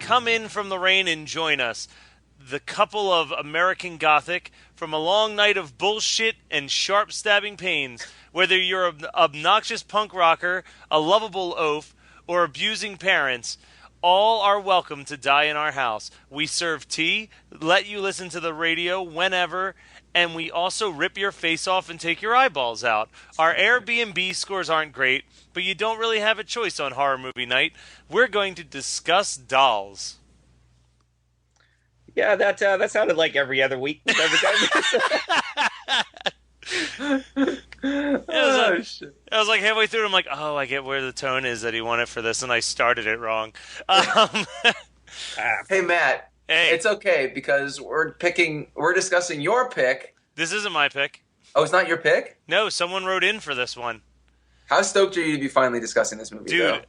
come in from the rain and join us. The couple of American Gothic from a long night of bullshit and sharp stabbing pains. Whether you're an obnoxious punk rocker, a lovable oaf, or abusing parents, all are welcome to die in our house. We serve tea, let you listen to the radio whenever, and we also rip your face off and take your eyeballs out. Our Airbnb scores aren't great, but you don't really have a choice on horror movie night. We're going to discuss dolls. Yeah, that sounded like every other week. I was like halfway through, I'm like, oh, I get where the tone is that he wanted for this, and I started it wrong. Hey, Matt. Hey. It's okay, because we're discussing your pick. This isn't my pick. Oh, it's not your pick? No, someone wrote in for this one. How stoked are you to be finally discussing this movie, dude?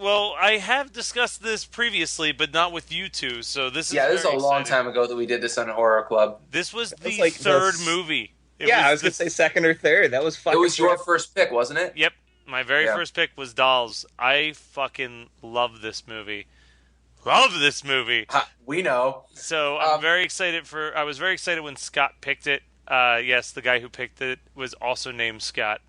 Well, I have discussed this previously, but not with you two. So this is this is a long time ago that we did this on Horror Club. This was the third movie. I was gonna say second or third. That was fucking. It was your first pick, wasn't it? Yep, my very first pick was Dolls. I fucking love this movie. Love this movie. We know. So I'm very excited I was very excited when Scott picked it. Yes, the guy who picked it was also named Scott.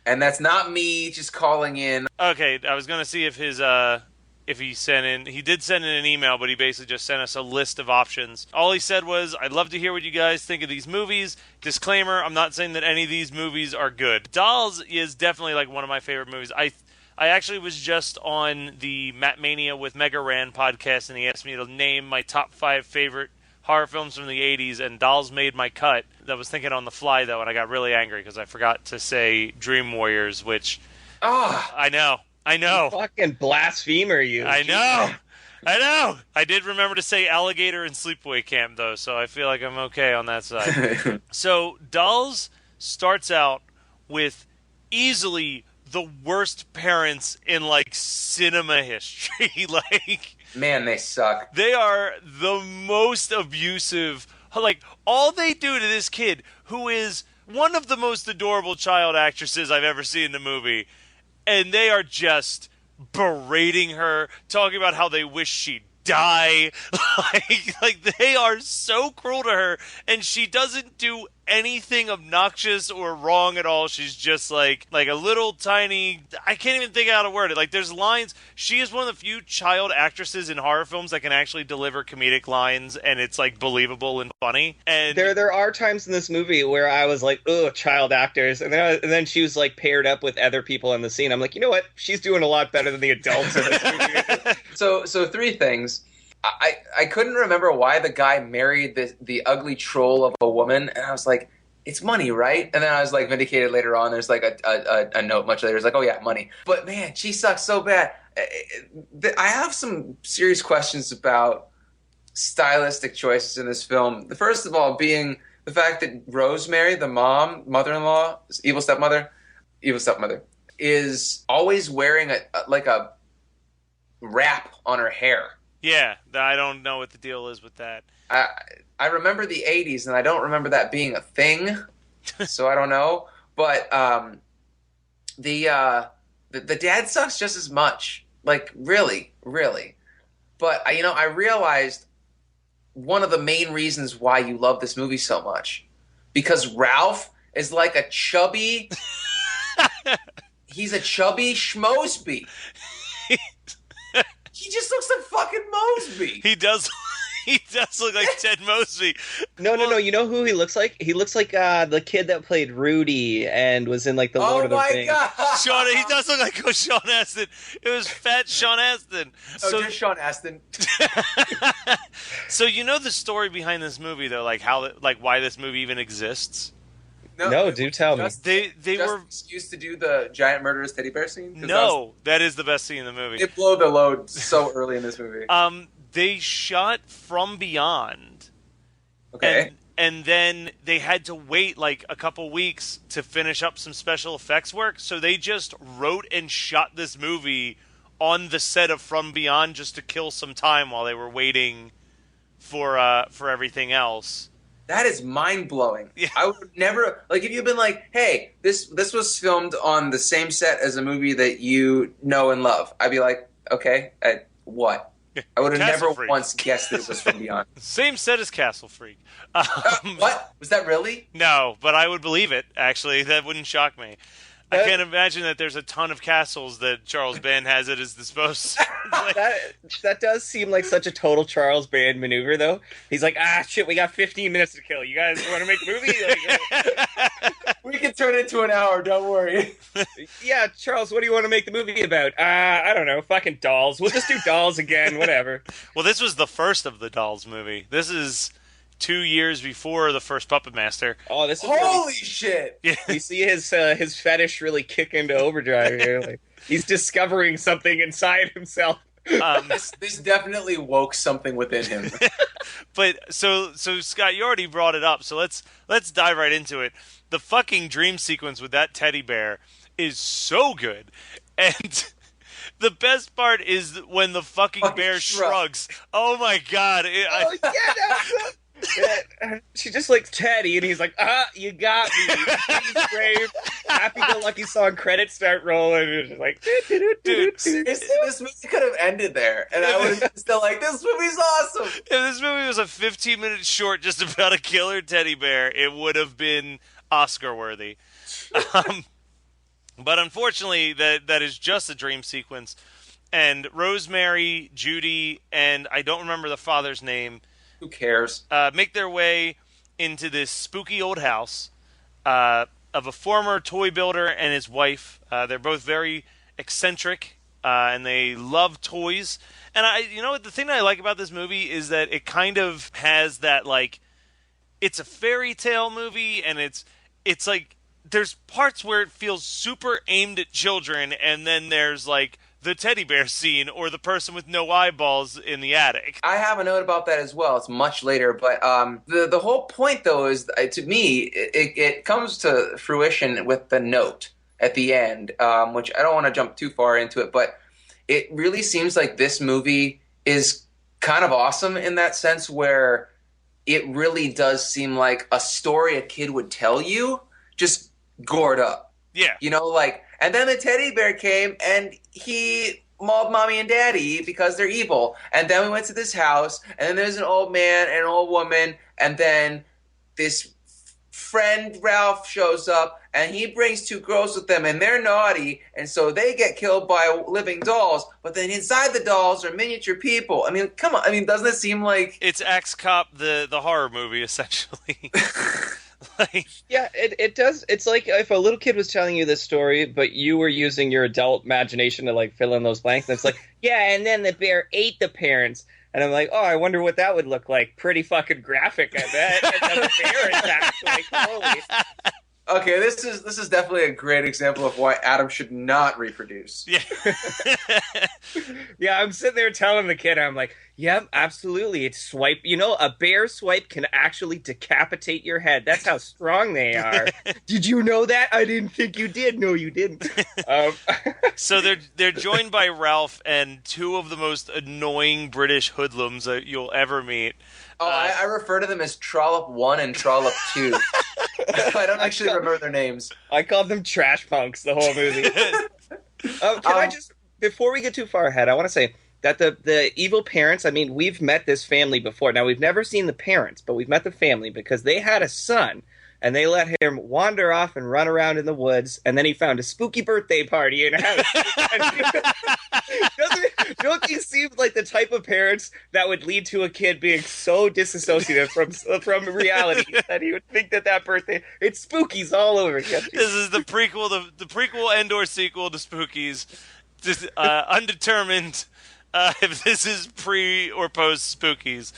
And that's not me just calling in. Okay, I was gonna see if he sent in. He did send in an email, but he basically just sent us a list of options. All he said was, "I'd love to hear what you guys think of these movies. Disclaimer: I'm not saying that any of these movies are good. Dolls is definitely like one of my favorite movies. I actually was just on the Matt Mania with Mega Ran podcast, and he asked me to name my top 5 favorite horror films from the 80s, and Dolls made my cut. I was thinking on the fly, though, and I got really angry because I forgot to say Dream Warriors, which... I know. You fucking blasphemer, you. I know. I did remember to say Alligator and Sleepaway Camp, though, so I feel like I'm okay on that side. So, Dolls starts out with easily the worst parents in, like, cinema history. Like... Man, they suck. They are the most abusive. Like, all they do to this kid, who is one of the most adorable child actresses I've ever seen in the movie, and they are just berating her, talking about how they wish she'd die. Like they are so cruel to her, and she doesn't do anything obnoxious or wrong at all. She's just like a little tiny, I can't even think of how to word it. Like, there's lines. She is one of the few child actresses in horror films that can actually deliver comedic lines, and it's like believable and funny. And there are times in this movie where I was like, ugh, child actors, and then she was like paired up with other people in the scene. I'm like, you know what? She's doing a lot better than the adults in this movie. So 3 things. I couldn't remember why the guy married the ugly troll of a woman, and I was like, it's money, right? And then I was like vindicated later on. There's like a note much later. It's like, oh yeah, money. But man, she sucks so bad. I have some serious questions about stylistic choices in this film. The first of all being the fact that Rosemary, the mother-in-law, evil stepmother, is always wearing a wrap on her hair. Yeah, I don't know what the deal is with that. I remember the 80s, and I don't remember that being a thing, so I don't know. But the dad sucks just as much. Like, really, really. But, I realized one of the main reasons why you love this movie so much. Because Ralph is like a chubby... he's a chubby schmosby. He just looks like fucking Mosby. He does. He does look like Ted Mosby. No. You know who he looks like? He looks like the kid that played Rudy and was in like the Lord of the Rings. Oh my god! Sean, he does look like Sean Astin. It was fat Sean Astin. Just Sean Astin. So you know the story behind this movie, though, like why this movie even exists. No, do tell me. They were used to do the giant murderous teddy bear scene. No, that is the best scene in the movie. It blew the load so early in this movie. They shot From Beyond. Okay. And then they had to wait like a couple weeks to finish up some special effects work, so they just wrote and shot this movie on the set of From Beyond just to kill some time while they were waiting for everything else. That is mind-blowing. Yeah. I would never... Like, if you'd been like, hey, this was filmed on the same set as a movie that you know and love, I'd be like, okay, what? I would have Castle never Freak. once guessed that it was from Beyond. Same set as Castle Freak. What? Was that really? No, but I would believe it, actually. That wouldn't shock me. I can't imagine that there's a ton of castles that Charles Band has at his disposal. That does seem like such a total Charles Band maneuver, though. He's like, shit, we got 15 minutes to kill. You guys want to make a movie? We can turn it to an hour, don't worry. Yeah, Charles, what do you want to make the movie about? I don't know, fucking dolls. We'll just do dolls again, whatever. Well, this was the first of the Dolls movie. This is 2 years before the first Puppet Master. Oh, this is Holy shit! Yeah. You see his fetish really kick into overdrive here. Like, he's discovering something inside himself. This definitely woke something within him. But so Scott, you already brought it up, so let's dive right into it. The fucking dream sequence with that teddy bear is so good, and the best part is when the fucking bear shrugs. Oh my god! She just like Teddy, and he's like, you got me. He's brave. Happy-go-lucky song credits start rolling, and it's just like, Dude, this movie could have ended there, and I would have been still like, this movie's awesome. if this movie was a 15-minute short just about a killer teddy bear, it would have been Oscar worthy. But unfortunately, that is just a dream sequence. And Rosemary, Judy, and I don't remember the father's name, Who cares? make their way into this spooky old house of a former toy builder and his wife. They're both very eccentric, and they love toys. And the thing that I like about this movie is that it kind of has that, like, it's a fairy tale movie, and it's like there's parts where it feels super aimed at children, and then there's like the teddy bear scene or the person with no eyeballs in the attic. I have a note about that as well. It's much later, but the whole point, though, is to me it comes to fruition with the note at the end, which I don't want to jump too far into it, but it really seems like this movie is kind of awesome in that sense where it really does seem like a story a kid would tell you, just gored up. Yeah. And then the teddy bear came and he mauled mommy and daddy because they're evil. And then we went to this house, and then there's an old man and an old woman, and then this friend Ralph shows up, and he brings two girls with them, and they're naughty, and so they get killed by living dolls. But then inside the dolls are miniature people. I mean, come on. I mean, doesn't it seem like... It's Axe Cop, the horror movie, essentially. Yeah, it does. It's like if a little kid was telling you this story, but you were using your adult imagination to like fill in those blanks. And it's like, yeah, and then the bear ate the parents. And I'm like, oh, I wonder what that would look like. Pretty fucking graphic, I bet. And then the bear attacked. Like, holy. Okay, this is definitely a great example of why Adam should not reproduce. Yeah. Yeah, I'm sitting there telling the kid, I'm like, yep, absolutely. It's swipe. A bear swipe can actually decapitate your head. That's how strong they are. Did you know that? I didn't think you did. No, you didn't. So they're joined by Ralph and two of the most annoying British hoodlums that you'll ever meet. Oh, I refer to them as Trollop 1 and Trollop 2. I don't actually remember their names. I called them trash punks the whole movie. Can I just, before we get too far ahead, I want to say that the evil parents, I mean, we've met this family before. Now, we've never seen the parents, but we've met the family because they had a son, and they let him wander off and run around in the woods, and then he found a spooky birthday party in a house. Don't these seem like the type of parents that would lead to a kid being so disassociative from reality that he would think that birthday, it's Spookies all over again. This is the prequel, the prequel and/or sequel to Spookies. Just undetermined if this is pre or post Spookies.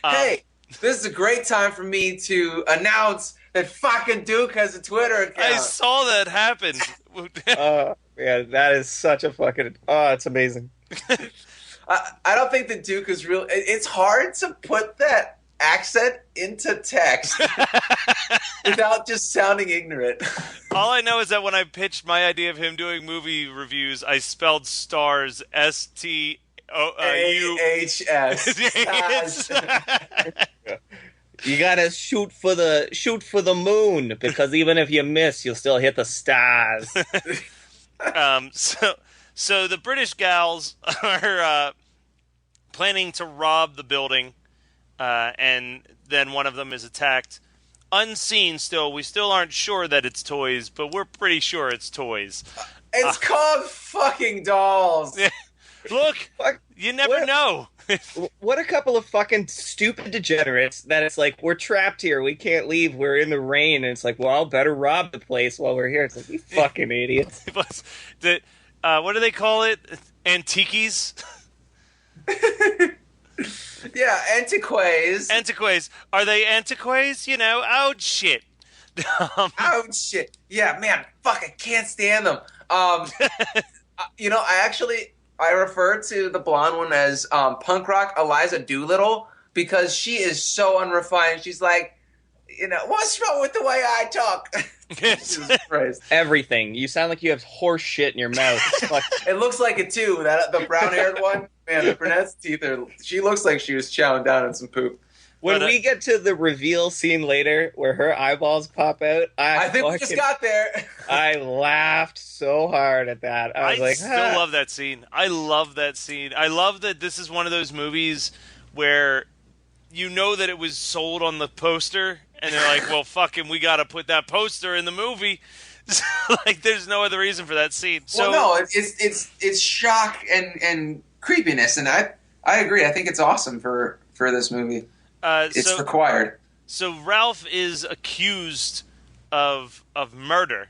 Hey, this is a great time for me to announce that fucking Duke has a Twitter account. I saw that happen. Yeah, that is such a fucking... Oh, it's amazing. I don't think the Duke is real. It's hard to put that accent into text without just sounding ignorant. All I know is that when I pitched my idea of him doing movie reviews, I spelled stars STUHS. You gotta shoot for the moon, because even if you miss, you'll still hit the stars. So the British gals are planning to rob the building, and then one of them is attacked. Unseen still. We still aren't sure that it's toys, but we're pretty sure it's toys. It's called fucking dolls. Look, Fuck. you never know. What a couple of fucking stupid degenerates that it's like, we're trapped here, we can't leave, we're in the rain, and it's like, well, better rob the place while we're here. It's like, you fucking idiots. What do they call it? Antiques? Yeah, antiques. Antiques. Are they antiques? Oh, shit. Oh, shit. Yeah, man, fuck, I can't stand them. I refer to the blonde one as punk rock Eliza Doolittle because she is so unrefined. She's like, what's wrong with the way I talk? Jesus Christ. Everything. You sound like you have horse shit in your mouth. It looks like it too. The brown-haired one, man, the brunette's teeth are. She looks like she was chowing down on some poop. When we get to the reveal scene later, where her eyeballs pop out, I think we just got there. I laughed so hard at that. I was like, still love that scene. I love that scene. I love that this is one of those movies where you know that it was sold on the poster, and they're like, well, fucking, we got to put that poster in the movie. Like, there's no other reason for that scene. Well, no, it's shock and creepiness, and I agree. I think it's awesome for this movie. It's required. So Ralph is accused of murder.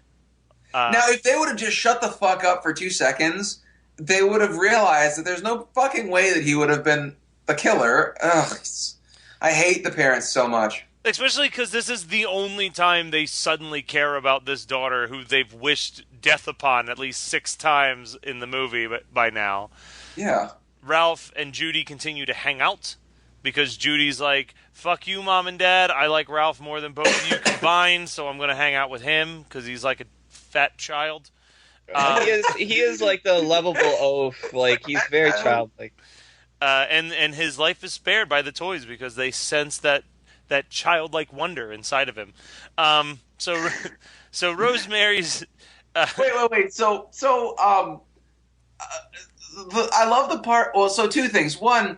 Now, if they would have just shut the fuck up for 2 seconds, they would have realized that there's no fucking way that he would have been the killer. Ugh, I hate the parents so much. Especially because this is the only time they suddenly care about this daughter who they've wished death upon at least 6 times in the movie by now. Yeah. Ralph and Judy continue to hang out because Judy's like, fuck you, Mom and Dad. I like Ralph more than both of you combined, so I'm going to hang out with him because he's like a fat child. He is like the lovable oaf. Like, he's very childlike. And his life is spared by the toys because they sense that childlike wonder inside of him. So Rosemary's. Wait. So I love the part. Well, so 2 things. One,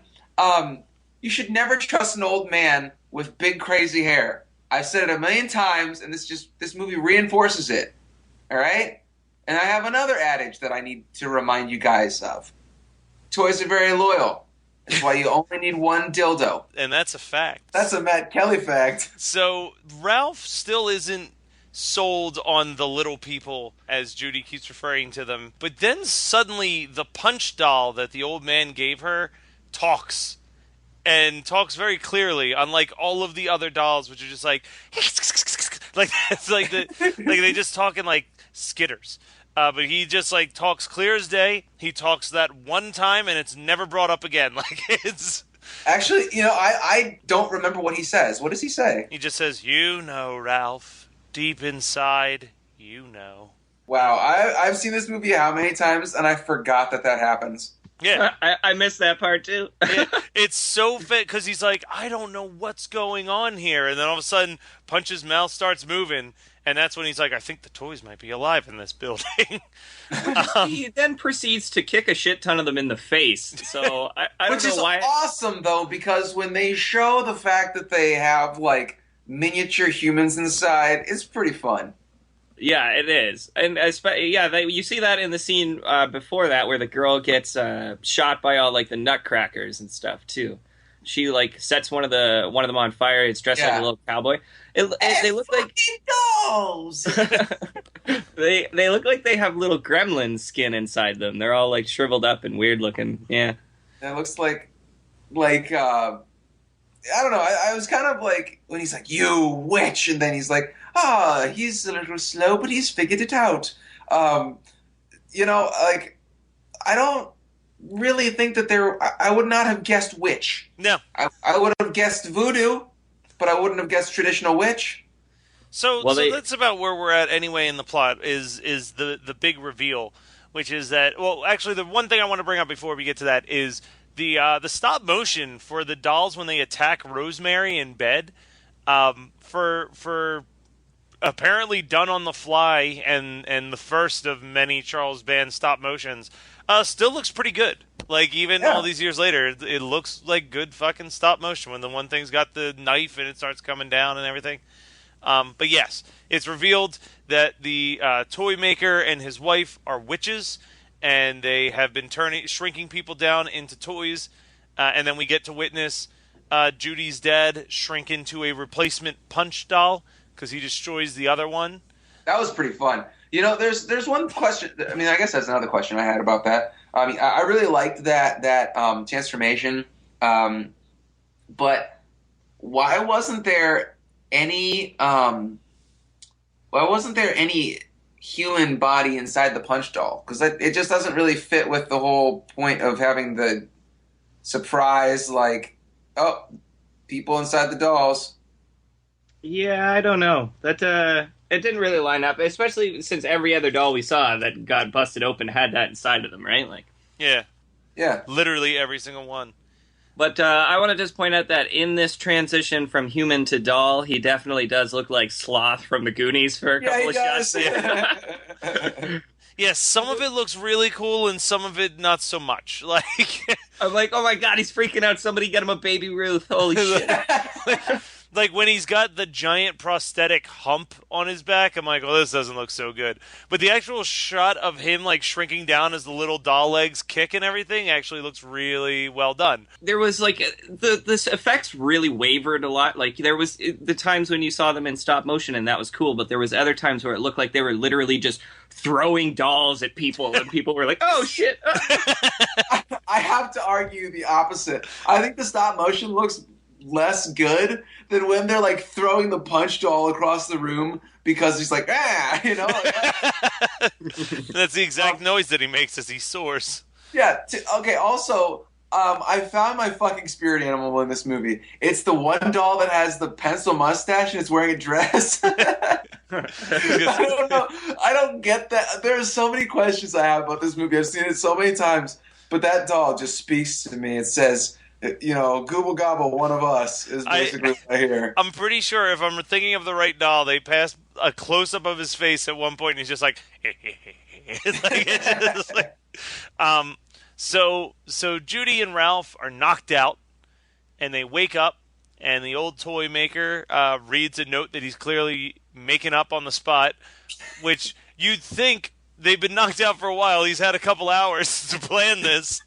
you should never trust an old man with big crazy hair. I've said it a million times, and this movie reinforces it. All right. And I have another adage that I need to remind you guys of. Toys are very loyal. That's why you only need one dildo. And that's a fact. That's a Matt Kelly fact. So Ralph still isn't sold on the little people, as Judy keeps referring to them. But then suddenly the punch doll that the old man gave her talks. And talks very clearly, unlike all of the other dolls, which are just like it's like they just talk in like skitters. But he just like talks clear as day. He talks that one time, and it's never brought up again. Like, it's actually, I don't remember what he says. What does he say? He just says, Ralph, deep inside, you know. Wow, I've seen this movie how many times, and I forgot that happens. Yeah, I missed that part too. It's so fit because he's like, I don't know what's going on here, and then all of a sudden, Punch's mouth starts moving. And that's when he's like, I think the toys might be alive in this building. He then proceeds to kick a shit ton of them in the face. So I don't know why. Which is awesome, though, because when they show the fact that they have, like, miniature humans inside, it's pretty fun. Yeah, it is. And you see that in the scene before that where the girl gets shot by all, like, the nutcrackers and stuff, too. She like sets one of them on fire. It's dressed like a little cowboy. They look like dolls. they look like they have little gremlin skin inside them. They're all like shriveled up and weird looking. Yeah, that looks like I don't know. I was kind of like when he's like, "You witch," and then he's like, he's a little slow, but he's figured it out. I don't really think that I would not have guessed witch. No. I would have guessed voodoo, but I wouldn't have guessed traditional witch. So that's about where we're at anyway in the plot is the big reveal, which is that, well, actually the one thing I want to bring up before we get to that is the stop motion for the dolls when they attack Rosemary in bed, for apparently done on the fly and the first of many Charles Band stop motions, still looks pretty good. Like, even all these years later, it looks like good fucking stop motion when the one thing's got the knife and it starts coming down and everything. But yes, it's revealed that the toy maker and his wife are witches, and they have been shrinking people down into toys. And then we get to witness Judy's dad shrink into a replacement Punch doll because he destroys the other one. That was pretty fun. There's one question. I mean, I guess that's another question I had about that. I mean, I really liked that transformation, but why wasn't there any human body inside the Punch doll? Because it just doesn't really fit with the whole point of having the surprise, like, oh, people inside the dolls. Yeah, I don't know. It didn't really line up, especially since every other doll we saw that got busted open had that inside of them, right? Like, yeah, yeah, literally every single one. But I want to just point out that in this transition from human to doll, he definitely does look like Sloth from the Goonies for a couple of shots. Yeah, some of it looks really cool, and some of it not so much. Like, I'm like, oh my god, he's freaking out! Somebody get him a Baby Ruth! Holy shit! Like when he's got the giant prosthetic hump on his back, I'm like, well, this doesn't look so good. But the actual shot of him like shrinking down as the little doll legs kick and everything actually looks really well done. There was like the effects really wavered a lot. Like there was the times when you saw them in stop motion and that was cool, but there was other times where it looked like they were literally just throwing dolls at people and people were like, oh shit. I have to argue the opposite. I think the stop motion looks less good than when they're like throwing the Punch doll across the room because he's like, you know. That's the exact noise that he makes as he soars. Yeah. Okay. Also, I found my fucking spirit animal in this movie. It's the one doll that has the pencil mustache and it's wearing a dress. I don't know. I don't get that. There's so many questions I have about this movie. I've seen it so many times, but that doll just speaks to me. It says, you know, Google Gobble, one of us, is basically what I hear. I'm pretty sure if I'm thinking of the right doll, they pass a close-up of his face at one point, and he's just like, So Judy and Ralph are knocked out, and they wake up, and the old toy maker reads a note that he's clearly making up on the spot, which you'd think they've been knocked out for a while. He's had a couple hours to plan this.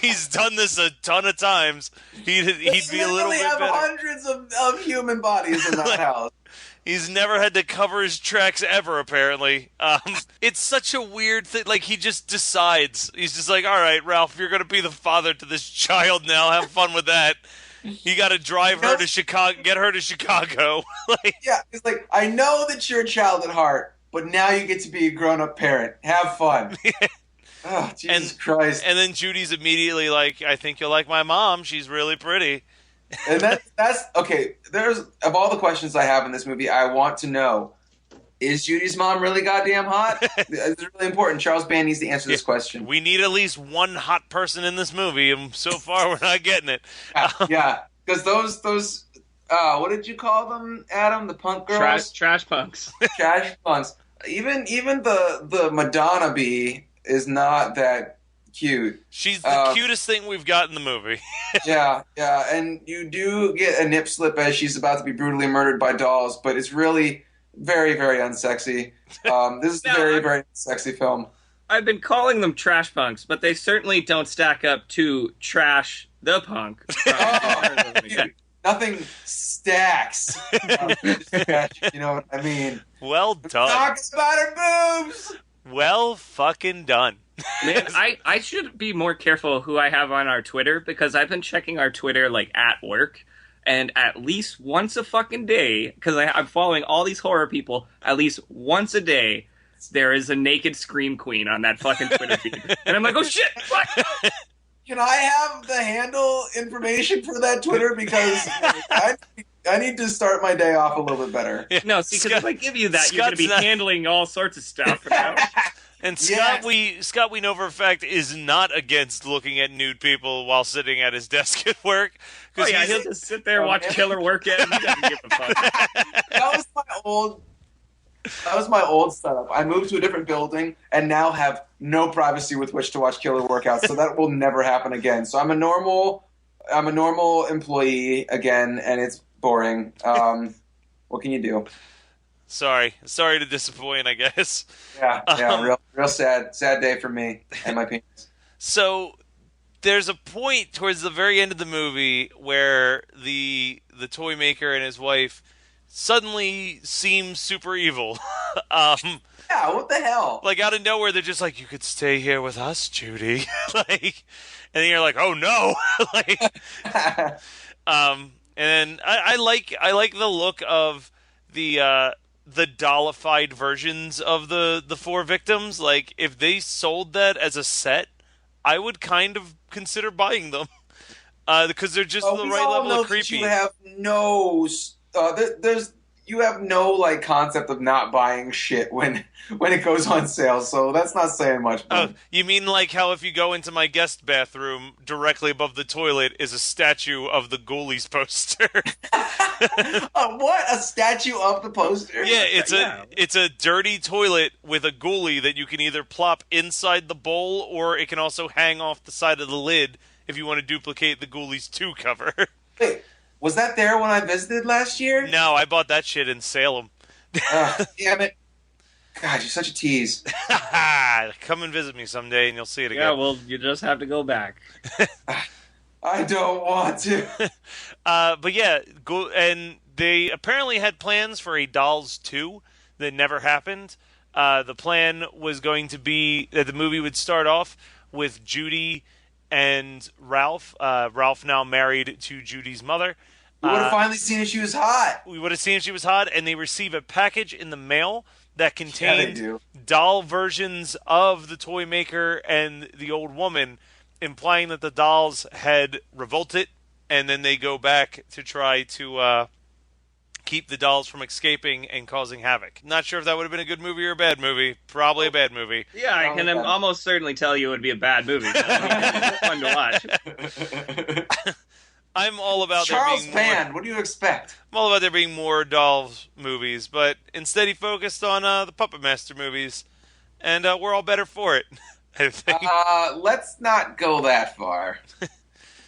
He's done this a ton of times. He'd be a little bit better. They have hundreds of human bodies in that house. He's never had to cover his tracks ever, apparently. It's such a weird thing. Like, he just decides. He's just like, all right, Ralph, you're going to be the father to this child now. Have fun with that. You got to drive her to Chicago, get her to Chicago. Yeah, it's like, I know that you're a child at heart, but now you get to be a grown-up parent. Have fun. Oh, Jesus Christ. And then Judy's immediately like, I think you'll like my mom. She's really pretty. And that's okay. Of all the questions I have in this movie, I want to know, is Judy's mom really goddamn hot? It's really important. Charles Band needs to answer this question. We need at least one hot person in this movie, and so far we're not getting it. Yeah, because those what did you call them, Adam? The punk girls? Trash punks. Trash punks. Even the Madonna bee is not that cute. She's the cutest thing we've got in the movie. yeah, and you do get a nip slip as she's about to be brutally murdered by dolls, but it's really very, very unsexy. This is a very, very sexy film. I've been calling them trash punks, but they certainly don't stack up to Trash the Punk. Nothing stacks. You know what I mean? Well done. Talk about her boobs! Well fucking done. Man, I should be more careful who I have on our Twitter, because I've been checking our Twitter, like, at work, and at least once a fucking day, because I'm following all these horror people, at least once a day, there is a naked Scream Queen on that fucking Twitter feed. And I'm like, oh shit, what? Can I have the handle information for that Twitter? Because I need to start my day off a little bit better. Yeah. No, see, because if I give you that, you're going to be handling all sorts of stuff. And Scott, we know for a fact, is not against looking at nude people while sitting at his desk at work. Oh yeah, he'll just sit there, watch killer work at, and he doesn't give a fuck. That was my old That was my old setup. I moved to a different building and now have no privacy with which to watch killer workouts. So that will never happen again. So I'm a normal employee again, and it's boring. What can you do? Sorry to disappoint, I guess. Yeah, real sad day for me and my penis. So there's a point towards the very end of the movie where the toy maker and his wife suddenly seem super evil. Yeah, what the hell? Like out of nowhere, they're just like, "You could stay here with us, Judy." Like, and then you're like, "Oh no!" Like, and then I like the look of the dollified versions of the four victims. Like, if they sold that as a set, I would kind of consider buying them because they're just the right level of creepy. You have no, you have no like concept of not buying shit when it goes on sale. So that's not saying much. Oh, you mean like how if you go into my guest bathroom, directly above the toilet is a statue of the Ghoulies poster? What? A statue of the poster? Yeah, it's a dirty toilet with a ghoulie that you can either plop inside the bowl or it can also hang off the side of the lid if you want to duplicate the Ghoulies 2 cover. Wait, was that there when I visited last year? No, I bought that shit in Salem. Damn it. God, you're such a tease. Come and visit me someday and you'll see it again. Yeah, well, you just have to go back. I don't want to. But yeah, and they apparently had plans for a Dolls 2 that never happened. The plan was going to be that the movie would start off with Judy and Ralph. Ralph now married to Judy's mother. We would have finally seen if she was hot. We would have seen if she was hot, and they receive a package in the mail that contained doll versions of the toy maker and the old woman, implying that the dolls had revolted, and then they go back to try to keep the dolls from escaping and causing havoc. Not sure if that would have been a good movie or a bad movie. Probably a bad movie. Yeah, I can almost certainly tell you it would be a bad movie. It's fun to watch. I'm all about Charles Band. What do you expect? I'm all about there being more dolls movies, but instead he focused on the Puppet Master movies, and we're all better for it. I think. Let's not go that far.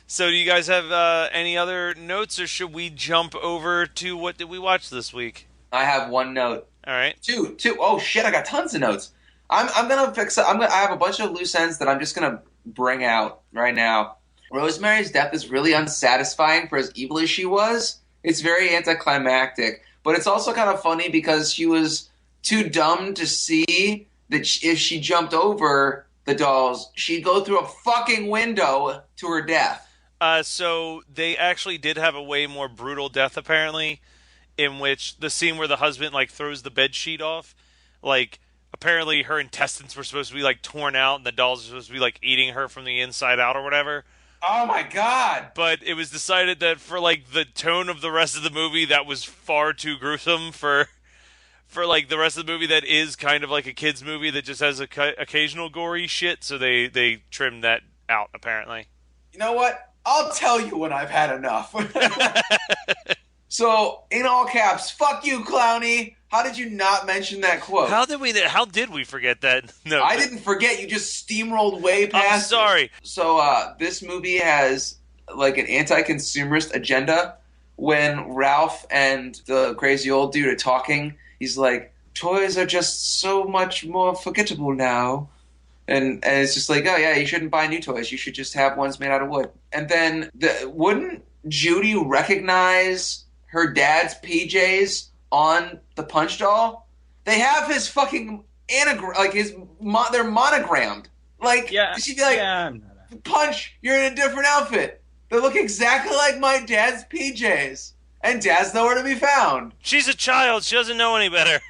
So, do you guys have any other notes, or should we jump over to what did we watch this week? I have one note. All right. Two. Oh shit! I got tons of notes. I'm gonna fix. I have a bunch of loose ends that I'm just gonna bring out right now. Rosemary's death is really unsatisfying for as evil as she was. It's very anticlimactic, but it's also kind of funny because she was too dumb to see that if she jumped over the dolls, she'd go through a fucking window to her death. So they actually did have a way more brutal death, apparently, in which the scene where the husband like throws the bed sheet off, like apparently her intestines were supposed to be like torn out, and the dolls were supposed to be like eating her from the inside out or whatever. Oh my god! But it was decided that for like the tone of the rest of the movie, that was far too gruesome for like the rest of the movie that is kind of like a kids movie that just has occasional gory shit. So they trimmed that out apparently. You know what? I'll tell you when I've had enough. So in all caps, fuck you, Clowny. How did you not mention that quote? How did we forget that? No, I didn't forget. You just steamrolled way past. I'm sorry. It. So this movie has like an anti-consumerist agenda. When Ralph and the crazy old dude are talking, he's like, "Toys are just so much more forgettable now," and it's just like, "Oh yeah, you shouldn't buy new toys. You should just have ones made out of wood." And then wouldn't Judy recognize her dad's PJs on the Punch doll? They have his fucking anagram, like they're monogrammed. Like, yeah, she'd be like, yeah, Punch, you're in a different outfit. They look exactly like my dad's PJs. And dad's nowhere to be found. She's a child. She doesn't know any better.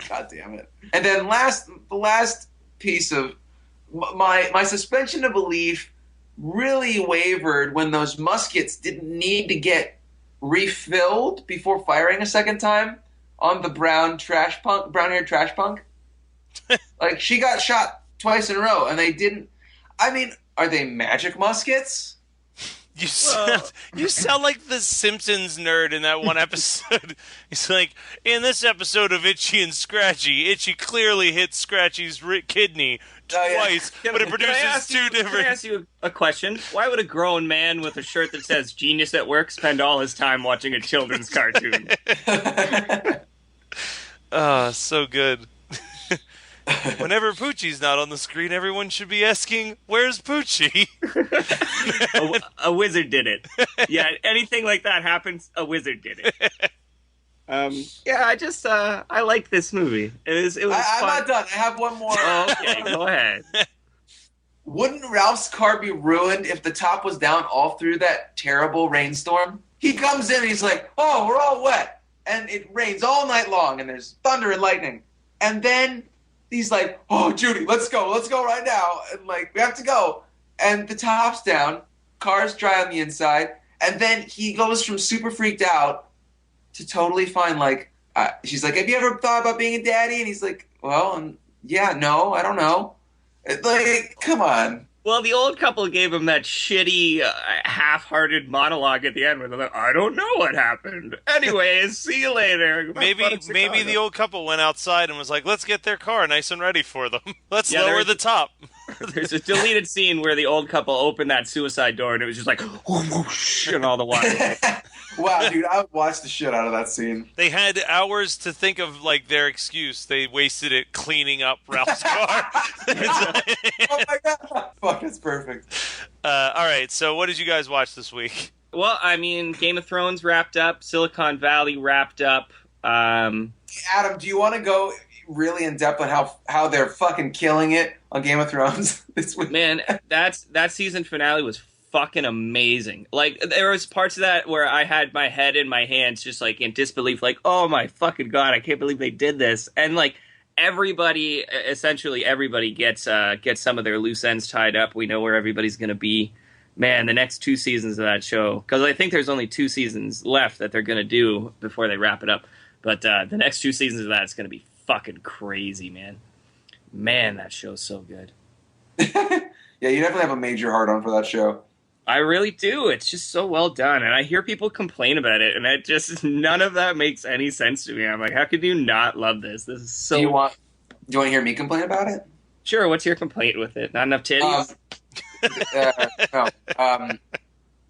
God damn it. And then the last piece of my suspension of belief really wavered when those muskets didn't need to get refilled before firing a second time on the brown-haired trash punk. Like, she got shot twice in a row, and they didn't. I mean, are they magic muskets? You sound like the Simpsons nerd in that one episode. He's like, in this episode of Itchy and Scratchy, Itchy clearly hit Scratchy's kidney twice, but it produces two different. Can I ask you a question? Why would a grown man with a shirt that says "Genius at Work" spend all his time watching a children's cartoon? So good. Whenever Poochie's not on the screen, everyone should be asking, "Where's Poochie?" A wizard did it. Yeah, anything like that happens, a wizard did it. I like this movie. It was I'm fun. not done. I have one more. Oh, okay, go ahead. Wouldn't Ralph's car be ruined if the top was down all through that terrible rainstorm? He comes in and he's like, "Oh, we're all wet." And it rains all night long and there's thunder and lightning. And then he's like, "Oh, Judy, let's go right now." And like, we have to go. And the top's down, car's dry on the inside. And then he goes from super freaked out to totally fine. Like, she's like, "Have you ever thought about being a daddy?" And he's like, "Well, yeah, no, I don't know." Like, come on. Well, the old couple gave him that shitty, half-hearted monologue at the end where they're like, "I don't know what happened. Anyways, see you later." Maybe the old couple went outside and was like, "Let's get their car nice and ready for them. Let's lower the top." There's a deleted scene where the old couple opened that suicide door and it was just like, whoosh, and all the water. Wow, dude, I would watch the shit out of that scene. They had hours to think of like their excuse. They wasted it cleaning up Ralph's car. Oh my god. Fuck, it's perfect. All right, so what did you guys watch this week? Well, I mean, Game of Thrones wrapped up, Silicon Valley wrapped up. Adam, do you want to go really in depth on how they're fucking killing it on Game of Thrones this week? Man, that season finale was fucking amazing. Like, there was parts of that where I had my head in my hands just like in disbelief, like, oh my fucking god, I can't believe they did this. And like essentially everybody gets some of their loose ends tied up. We know where everybody's gonna be. Man, the next 2 seasons of that show, because I think there's only 2 seasons left that they're gonna do before they wrap it up. But the next 2 seasons of that is gonna be fucking crazy, man. Man, that show's so good. Yeah, you definitely have a major hard-on for that show. I really do. It's just so well done. And I hear people complain about it, and it just, none of that makes any sense to me. I'm like, how could you not love this? This is so... Do you want to hear me complain about it? Sure, what's your complaint with it? Not enough titties? No.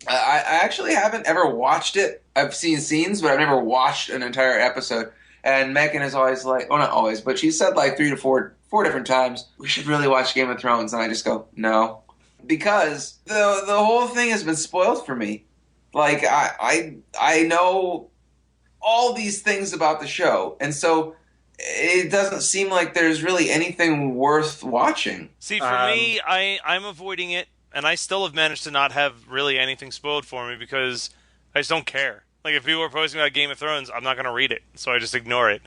I actually haven't ever watched it. I've seen scenes, but I've never watched an entire episode. And Megan is always like, well, not always, but she said like 3 to 4 different times, we should really watch Game of Thrones. And I just go, no. Because the whole thing has been spoiled for me. Like, I know all these things about the show. And so it doesn't seem like there's really anything worth watching. See, for me, I'm avoiding it. And I still have managed to not have really anything spoiled for me because I just don't care. Like, if people are posting about Game of Thrones, I'm not going to read it. So I just ignore it.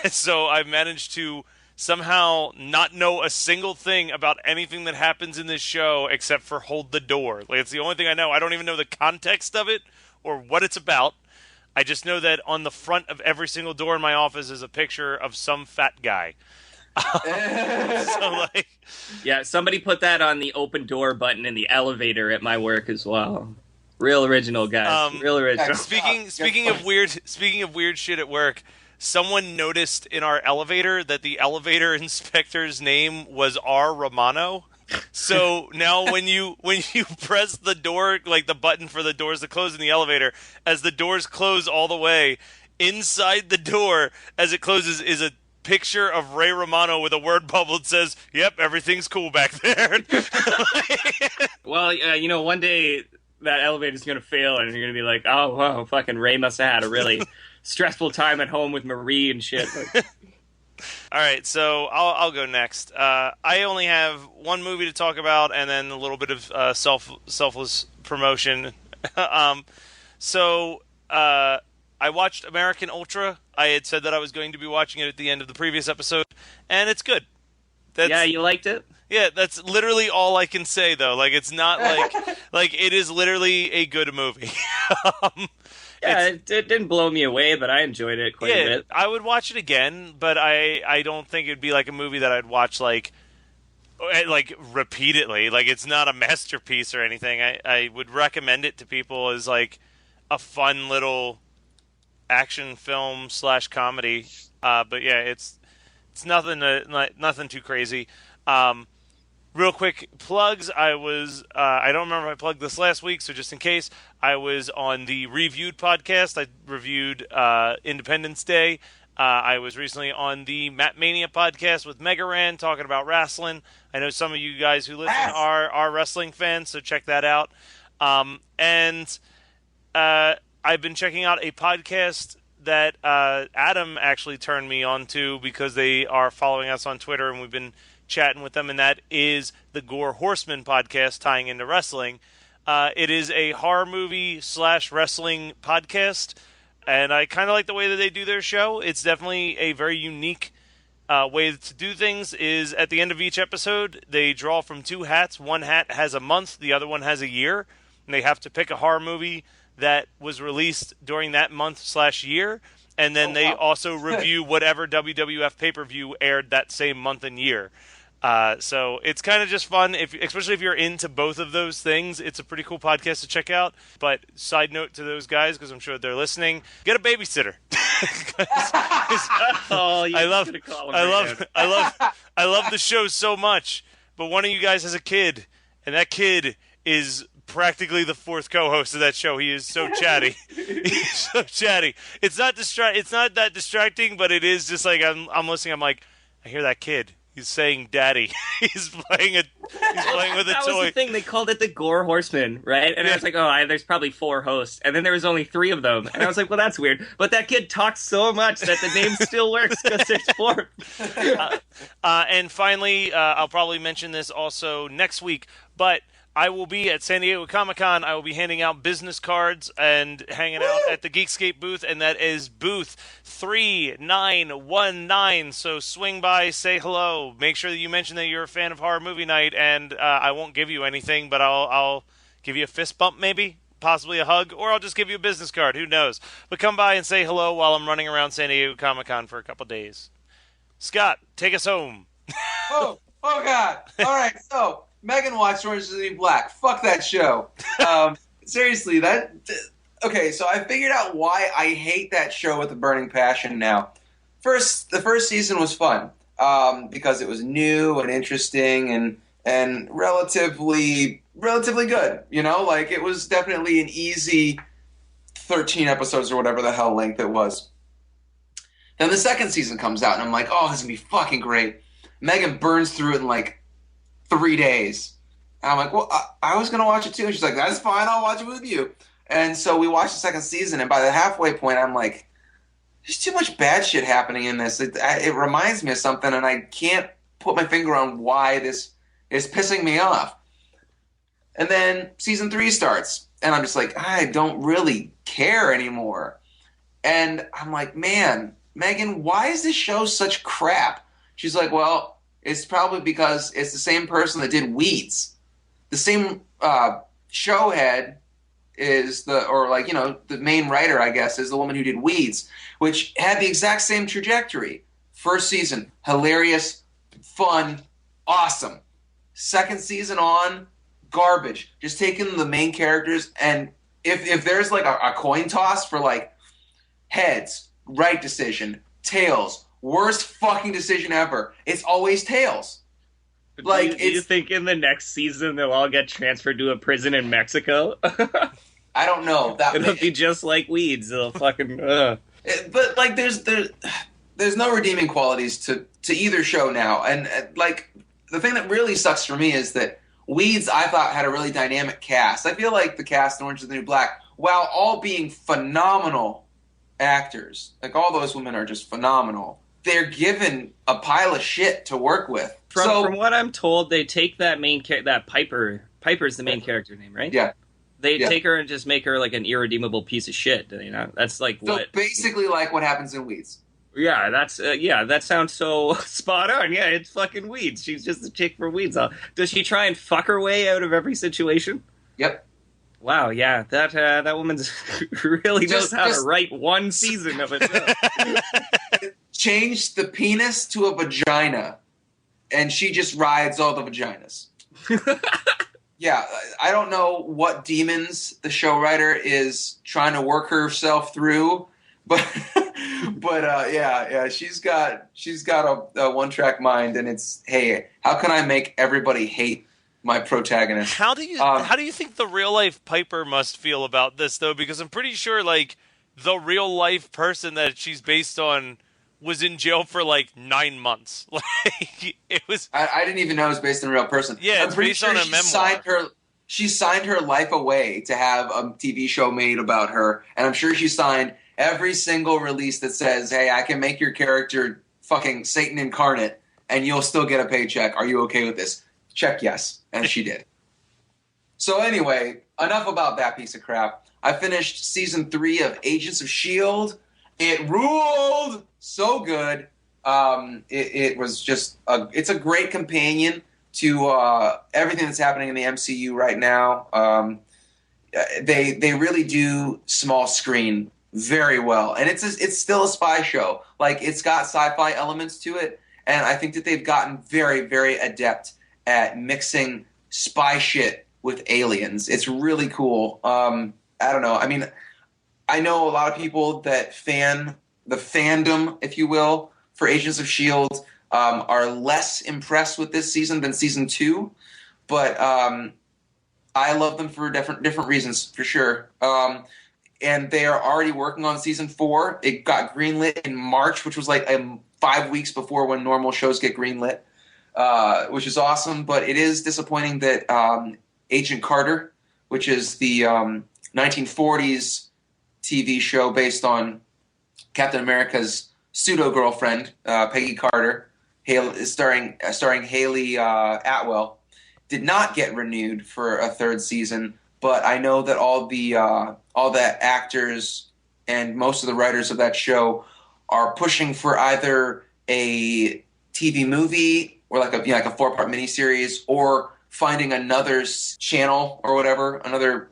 And so I've managed to somehow not know a single thing about anything that happens in this show except for Hold the Door. Like, it's the only thing I know. I don't even know the context of it or what it's about. I just know that on the front of every single door in my office is a picture of some fat guy. So, like... Yeah, somebody put that on the open door button in the elevator at my work as well. Real original, guys. Real original. Speaking of weird shit at work, someone noticed in our elevator that the elevator inspector's name was R. Romano. So now when you press the door, like the button for the doors to close in the elevator, as the doors close all the way, inside the door as it closes is a picture of Ray Romano with a word bubble that says, "Yep, everything's cool back there." Well, one day that elevator's going to fail and you're going to be like, oh, wow, fucking Ray must have had a really stressful time at home with Marie and shit. All right, so I'll go next. I only have one movie to talk about and then a little bit of selfless promotion. So I watched American Ultra. I had said that I was going to be watching it at the end of the previous episode, and it's good. Yeah, you liked it? Yeah, that's literally all I can say, though. Like, it's not like it is literally a good movie. It didn't blow me away, but I enjoyed it quite a bit. I would watch it again, but I don't think it'd be like a movie that I'd watch like like repeatedly. Like it's not a masterpiece or anything. I would recommend it to people as like a fun little action film / comedy. But yeah, it's nothing too crazy. Real quick plugs. I don't remember if I plugged this last week, so just in case, I was on the Reviewed podcast. I reviewed Independence Day. I was recently on the Matt Mania podcast with Megaran talking about wrestling. I know some of you guys who listen are wrestling fans, so check that out. And I've been checking out a podcast that Adam actually turned me on to because they are following us on Twitter, and we've been chatting with them, and that is the Gore Horseman podcast tying into wrestling. It is a horror movie / wrestling podcast, and I kind of like the way that they do their show. It's definitely a very unique way to do things. Is at the end of each episode, they draw from 2 hats. One hat has a month, the other one has a year, and they have to pick a horror movie that was released during that month / year, and then they also review whatever WWF pay-per-view aired that same month and year. So it's kind of just fun, especially if you're into both of those things. It's a pretty cool podcast to check out. But side note to those guys, because I'm sure they're listening, get a babysitter. I love the show so much. But one of you guys has a kid, and that kid is practically the 4th co-host of that show. He is so chatty. He's so chatty. It's not that distracting, but it is just like I'm listening. I'm like, I hear that kid. He's saying "Daddy." He's playing with a toy. That was the thing. They called it the Gore Horseman, right? And I was like, there's probably 4 hosts, and then there was only 3 of them, and I was like, well, that's weird. But that kid talks so much that the name still works because there's 4. And finally, I'll probably mention this also next week, but I will be at San Diego Comic-Con. I will be handing out business cards and hanging out at the Geekscape booth, and that is booth 3919. So swing by, say hello. Make sure that you mention that you're a fan of Horror Movie Night, and I won't give you anything, but I'll give you a fist bump maybe, possibly a hug, or I'll just give you a business card. Who knows? But come by and say hello while I'm running around San Diego Comic-Con for a couple days. Scott, take us home. Oh God. All right, so Megan watched Orange is the New Black. Fuck that show. Seriously, okay, so I figured out why I hate that show with a burning passion now. The first season was fun because it was new and interesting and relatively good. You know, like it was definitely an easy 13 episodes or whatever the hell length it was. Then the second season comes out, and I'm like, oh, this is going to be fucking great. Megan burns through it in like 3 days. And I'm like, well, I was going to watch it too. And she's like, that's fine. I'll watch it with you. And so we watched the second season. And by the halfway point, I'm like, there's too much bad shit happening in this. It reminds me of something. And I can't put my finger on why this is pissing me off. And then season 3 starts. And I'm just like, I don't really care anymore. And I'm like, man, Megan, why is this show such crap? She's like, well, it's probably because it's the same person that did Weeds. The same show head is the main writer, I guess, is the woman who did Weeds, which had the exact same trajectory. First season, hilarious, fun, awesome. Second season on, garbage. Just taking the main characters, and if there's like a coin toss for like heads, right decision, tails, worst fucking decision ever, it's always tails. Like, do you think in the next season they'll all get transferred to a prison in Mexico? I don't know. It'll be just like Weeds. It'll fucking. But like, there's no redeeming qualities to either show now, and like the thing that really sucks for me is that Weeds, I thought, had a really dynamic cast. I feel like the cast in Orange is the New Black, while all being phenomenal actors, like all those women are just phenomenal, they're given a pile of shit to work with. From what I'm told, they take that that Piper's the main character name, right? Yeah. They take her and just make her like an irredeemable piece of shit. You know, that's like basically like what happens in Weeds. Yeah, that sounds so spot on. Yeah, it's fucking Weeds. She's just a chick for Weeds. Does she try and fuck her way out of every situation? Yep. Wow, yeah, that woman's really knows how to write one season of it. Change the penis to a vagina, and she just rides all the vaginas. Yeah, I don't know what demons the show writer is trying to work herself through, but yeah, she's got a one-track mind, and it's, hey, how can I make everybody hate my protagonist? How do you think the real life Piper must feel about this though? Because I'm pretty sure like the real life person that she's based on was in jail for like 9 months. Like it was. I didn't even know it was based on a real person. Yeah, it's based on a memoir. She signed her life away to have a TV show made about her, and I'm sure she signed every single release that says, hey, I can make your character fucking Satan incarnate, and you'll still get a paycheck. Are you okay with this? Check yes. And she did. So anyway, enough about that piece of crap. I finished season 3 of Agents of S.H.I.E.L.D. It ruled so good. It was just it's a great companion to everything that's happening in the MCU right now. They really do small screen very well, and it's still a spy show. Like, it's got sci-fi elements to it, and I think that they've gotten very, very adept at mixing spy shit with aliens. It's really cool. I don't know. I mean, I know a lot of people that the fandom, if you will, for Agents of S.H.I.E.L.D. Are less impressed with this season than season 2, but I love them for different reasons, for sure. And they are already working on season 4. It got greenlit in March, which was like 5 weeks before when normal shows get greenlit, which is awesome. But it is disappointing that Agent Carter, which is the 1940s TV show based on Captain America's pseudo-girlfriend, Peggy Carter, starring Haley Atwell, did not get renewed for a 3rd season. But I know that all the actors and most of the writers of that show are pushing for either a TV movie or like a 4-part miniseries, or finding another channel or whatever,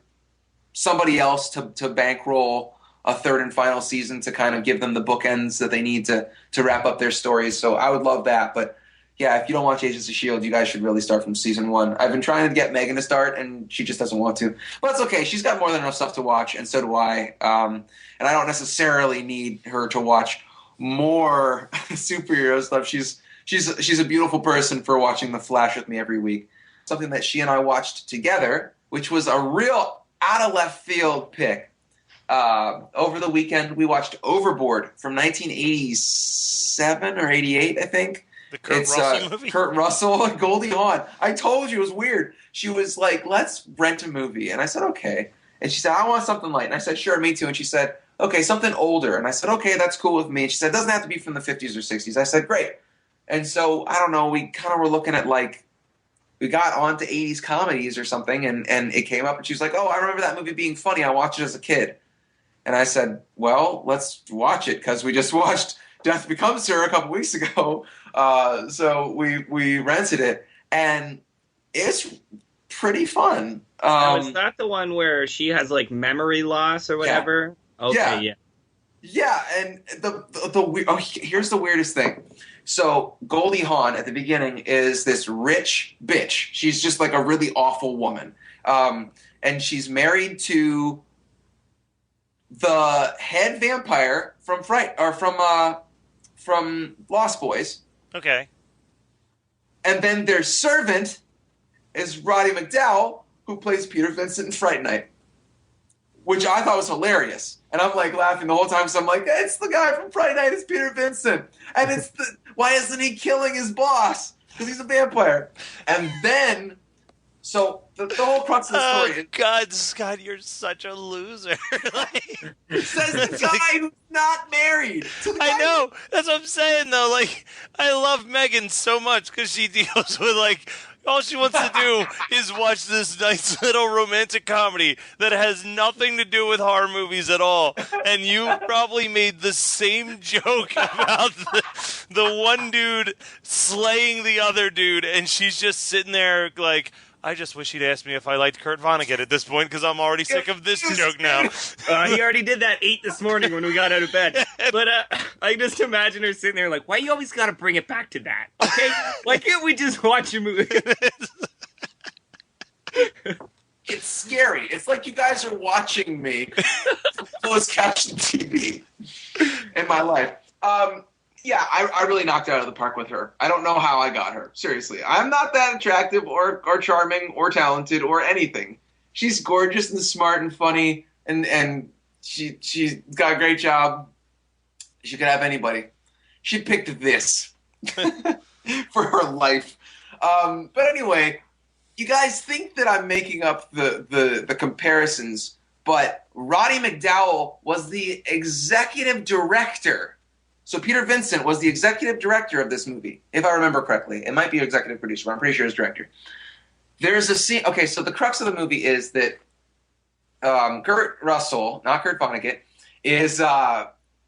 somebody else to bankroll a 3rd and final season to kind of give them the bookends that they need to wrap up their stories. So I would love that. But yeah, if you don't watch Agents of S.H.I.E.L.D., you guys should really start from season 1. I've been trying to get Megan to start, and she just doesn't want to. But it's okay. She's got more than enough stuff to watch, and so do I. And I don't necessarily need her to watch more superhero stuff. She's a beautiful person for watching The Flash with me every week. Something that she and I watched together, which was a real out-of-left-field pick. Over the weekend, we watched Overboard from 1987 or 88, I think. The Kurt Russell movie? Kurt Russell and Goldie Hawn. I told you, it was weird. She was like, let's rent a movie. And I said, okay. And she said, I want something light. And I said, sure, me too. And she said, okay, something older. And I said, okay, that's cool with me. And she said, it doesn't have to be from the 50s or 60s. I said, great. And so, I don't know, we kind of were looking at we got onto 80s comedies or something, and it came up, and she was like, oh, I remember that movie being funny. I watched it as a kid. And I said, well, let's watch it, because we just watched Death Becomes Her a couple weeks ago. So we rented it, and it's pretty fun. Now, is that the one where she has like memory loss or whatever? Yeah. Okay, yeah. And here's the weirdest thing. So Goldie Hawn at the beginning is this rich bitch. She's just like a really awful woman, and she's married to the head vampire from Lost Boys. Okay. And then their servant is Roddy McDowall, who plays Peter Vincent in Fright Night, which I thought was hilarious. And I'm like laughing the whole time, so I'm like, it's the guy from Fright Night, it's Peter Vincent. And why isn't he killing his boss? Because he's a vampire. And then, so the whole crux of the story is... God, Scott, you're such a loser. Says the guy who's not married. I know. That's what I'm saying, though. Like, I love Megan so much because she deals with, like... All she wants to do is watch this nice little romantic comedy that has nothing to do with horror movies at all. And you probably made the same joke about the one dude slaying the other dude, and she's just sitting there like, I just wish he'd asked me if I liked Kurt Vonnegut at this point, because I'm already sick of this joke now. He already did that 8 this morning when we got out of bed. But I just imagine her sitting there like, why you always gotta bring it back to that? Okay? Why can't we just watch a movie? It's scary. It's like you guys are watching me closed caption TV in my life. Yeah, I really knocked it out of the park with her. I don't know how I got her. Seriously. I'm not that attractive or charming or talented or anything. She's gorgeous and smart and funny, and she's got a great job. She could have anybody. She picked this for her life. But anyway, you guys think that I'm making up the comparisons, but Roddy McDowell was the executive director. So Peter Vincent was the executive director of this movie, if I remember correctly. It might be executive producer, but I'm pretty sure it's director. There's a scene. Okay, so the crux of the movie is that Kurt Russell, not Kurt Vonnegut, is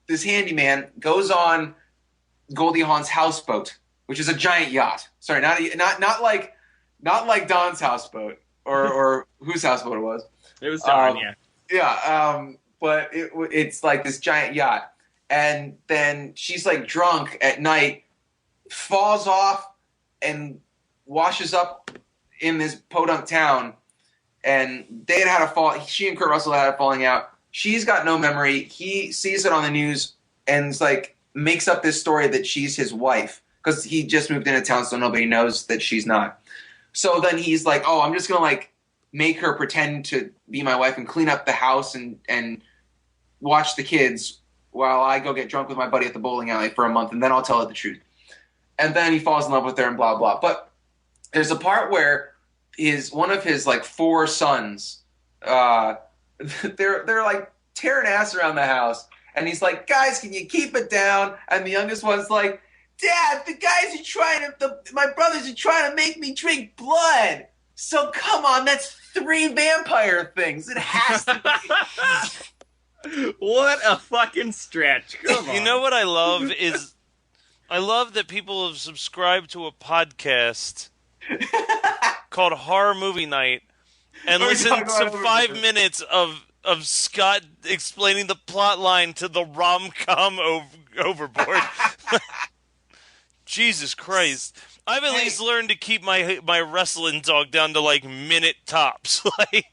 this handyman goes on Goldie Hawn's houseboat, which is a giant yacht. Sorry, not like Don's houseboat or whose houseboat it was. It was Don, yeah. Yeah, but it's like this giant yacht. And then she's like drunk at night, falls off, and washes up in this podunk town. And they had a fall. She and Kurt Russell had a falling out. She's got no memory. He sees it on the news and it's like makes up this story that she's his wife because he just moved into town, so nobody knows that she's not. So then he's like, "Oh, I'm just gonna like make her pretend to be my wife and clean up the house and watch the kids while I go get drunk with my buddy at the bowling alley for a month, and then I'll tell her the truth." And then he falls in love with her and blah, blah. But there's a part where one of his like 4 sons, they're like tearing ass around the house. And he's like, "Guys, can you keep it down?" And the youngest one's like, "Dad, my brothers are trying to make me drink blood. So come on, that's 3 vampire things. It has to be." What a fucking stretch. Come on. You know what I love is I love that people have subscribed to a podcast called Horror Movie Night and listened to 5 minutes of Scott explaining the plot line to the rom-com overboard. Jesus Christ. I've at least learned to keep my wrestling talk down to like minute tops.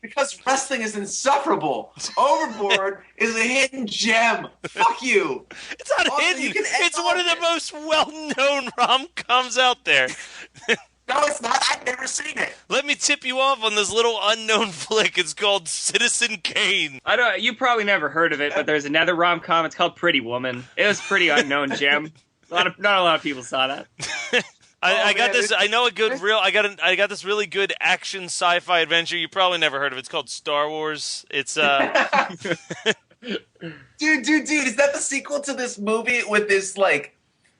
Because wrestling is insufferable. Overboard is a hidden gem. Fuck you. It's not Also, hidden. It's one of the most well-known rom-coms out there. No, it's not. I've never seen it. Let me tip you off on this little unknown flick. It's called Citizen Kane. You probably never heard of it, but there's another rom-com. It's called Pretty Woman. It was pretty unknown gem. Not a lot of people saw that. I got this. I know a good real. I got this really good action sci-fi adventure. You probably never heard of it. It's called Star Wars. It's Dude, is that the sequel to this movie with this like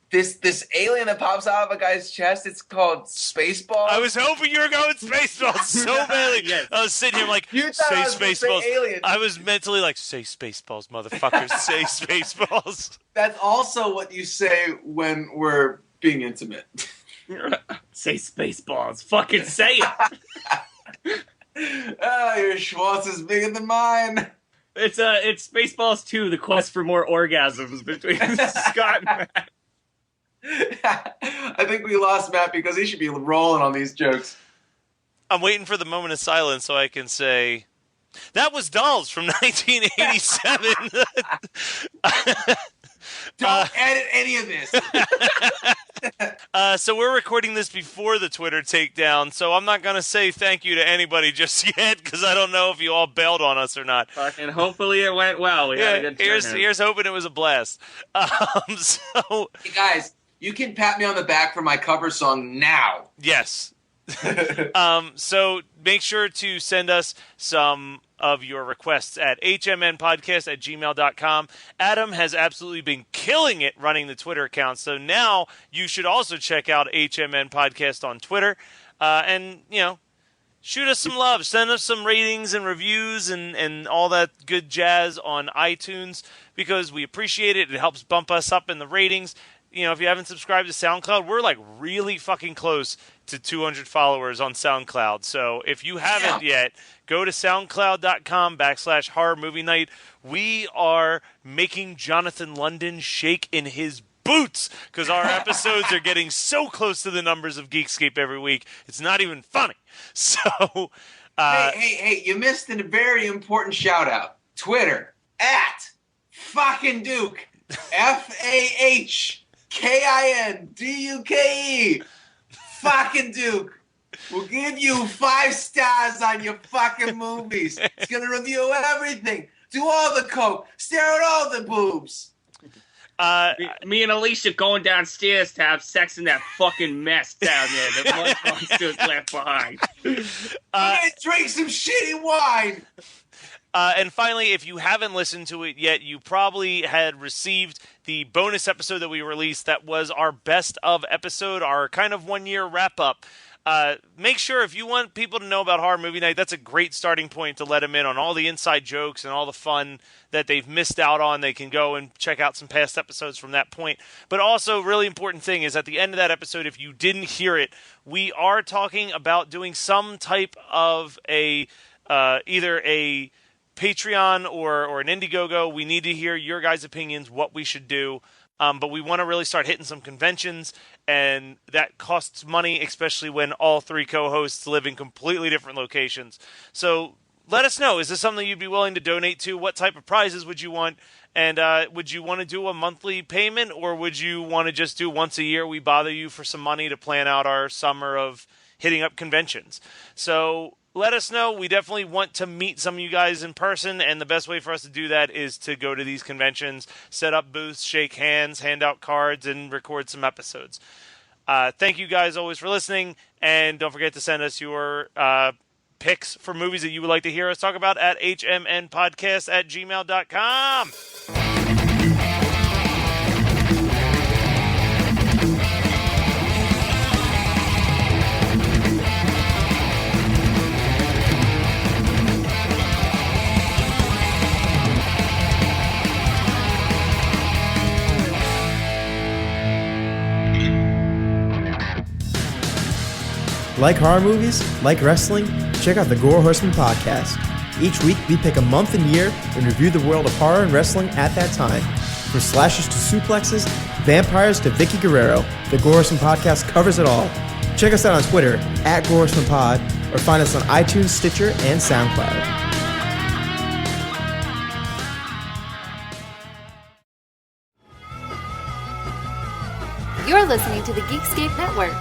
this alien that pops out of a guy's chest? It's called Spaceballs. I was hoping you were going Spaceballs so badly. Yes. I was sitting here like, You thought say I was gonna say Spaceballs. alien. I was mentally like, say Spaceballs, motherfuckers. Say Spaceballs. That's also what you say when we're being intimate. Say Spaceballs. Fucking say it. Your Schwartz is bigger than mine. It's Spaceballs 2, The Quest for More Orgasms between Scott and Matt. I think we lost Matt because he should be rolling on these jokes. I'm waiting for the moment of silence so I can say, that was Dolls from 1987. Don't edit any of this. So we're recording this before the Twitter takedown, so I'm not going to say thank you to anybody just yet because I don't know if you all bailed on us or not. Fucking hopefully it went well. We had a good turnout. Here's hoping it was a blast. So Hey guys, you can pat me on the back for my cover song now. yes. So make sure to send us some of your requests at hmnpodcast@gmail.com. Adam has absolutely been killing it running the Twitter account, so now you should also check out HMN Podcast on Twitter. And, shoot us some love. Send us some ratings and reviews and all that good jazz on iTunes because we appreciate it. It helps bump us up in the ratings. if you haven't subscribed to SoundCloud, we're like really fucking close to 200 followers on SoundCloud. So if you haven't yet, go to soundcloud.com/horror movie night. We are making Jonathan London shake in his boots because our episodes are getting so close to the numbers of Geekscape every week. It's not even funny. So, hey, you missed a very important shout out. Twitter @fucking Duke, FAHKINDUKE, fucking Duke. We'll give you 5 stars on your fucking movies. It's gonna review everything. Do all the coke. Stare at all the boobs. Me and Alicia going downstairs to have sex in that fucking mess down there that one monster's left behind. We're gonna drink some shitty wine. And finally, if you haven't listened to it yet, you probably had received the bonus episode that we released that was our best of episode, our kind of 1-year wrap-up. Make sure if you want people to know about Horror Movie Night, that's a great starting point to let them in on all the inside jokes and all the fun that they've missed out on. They can go and check out some past episodes from that point. But also, really important thing is at the end of that episode, if you didn't hear it, we are talking about doing some type of either a Patreon or an Indiegogo. We need to hear your guys' opinions, what we should do. But we want to really start hitting some conventions, and that costs money, especially when all 3 co-hosts live in completely different locations. So let us know. Is this something you'd be willing to donate to? What type of prizes would you want? And would you want to do a monthly payment, or would you want to just do once a year? We bother you for some money to plan out our summer of hitting up conventions. So let us know. We definitely want to meet some of you guys in person, and the best way for us to do that is to go to these conventions, set up booths, shake hands, hand out cards, and record some episodes. Thank you guys always for listening, and don't forget to send us your picks for movies that you would like to hear us talk about at hmnpodcast@gmail.com. Like horror movies? Like wrestling? Check out the Gore Horseman podcast. Each week, we pick a month and year and review the world of horror and wrestling at that time. From slashers to suplexes, vampires to Vicky Guerrero, the Gore Horseman podcast covers it all. Check us out on Twitter @Gore Horseman Pod, or find us on iTunes, Stitcher, and SoundCloud. You're listening to the Geekscape Network.